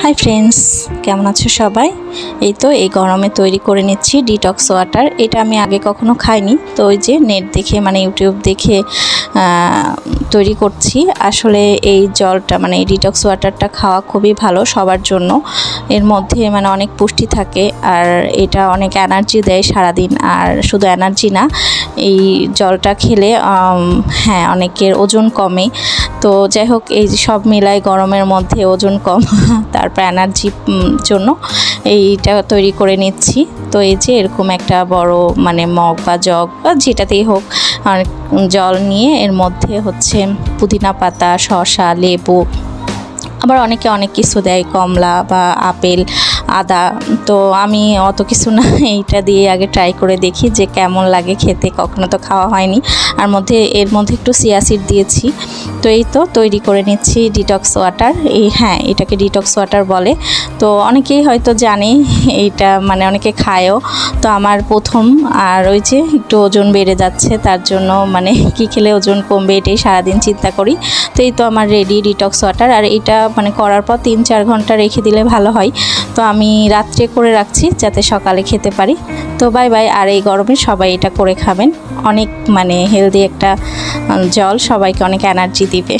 Hi friends, কেমন আছো সবাই? এই তো এই গরমে তৈরি করে নিচ্ছি ডিটক্স ওয়াটার। এটা আমি আগে কখনো খাইনি, তো ওই যে নেট দেখে মানে ইউটিউব দেখে তৈরি করছি। আসলে এই জলটা মানে এই ডিটক্স ওয়াটারটা খাওয়া খুবই ভালো সবার জন্য। এর মধ্যে মানে অনেক পুষ্টি থাকে আর এটা অনেক এনার্জি দেয় সারাদিন। আর শুধু এনার্জি না, এই জলটা খেলে হ্যাঁ অনেকের ওজন কমে। তো যাই হোক, এই সব মিলাই গরমের মধ্যে ওজন কম তারপর এনার্জির জন্য এইটা তৈরি করে নিচ্ছি। তো এই যে এরকম একটা বড় মানে মগ বা জগ বা যেটাতেই হোক জল নিয়ে এর মধ্যে হচ্ছে পুদিনা পাতা, শসা, লেবু, আবার অনেকে অনেক কিছু দেয়, কমলা বা আপেল, আদা। তো আমি অত কিছু না, এইটা দিয়ে আগে ট্রাই করে দেখি যে কেমন লাগে খেতে, কখনো তো খাওয়া হয়নি। আর এর মধ্যে একটু চিয়া সিড দিয়েছি। তো এই তো তৈরি করে নিচ্ছি ডিটক্স ওয়াটার। হ্যাঁ, এটাকে ডিটক্স ওয়াটার বলে। তো অনেকেই হয়তো জানে এইটা, মানে অনেকে খায়ও। তো আমার প্রথম, আর ওই যে একটু ওজন বেড়ে যাচ্ছে, তার জন্য মানে কি খেলে ওজন কমবে এটাই সারাদিন চিন্তা করি। তো এই তো আমার রেডি ডিটক্স ওয়াটার। আর এটা মানে করার পর 3-4 ঘন্টা রেখে দিলে ভালো হয়। তো আমি রাত্রে করে রাখছি যাতে সকালে খেতে পারি। তো বাই বাই। আর এই গরমে সবাই এটা করে খাবেন, অনেক মানে হেলদি একটা জল, সবাইকে অনেক এনার্জি দিবে।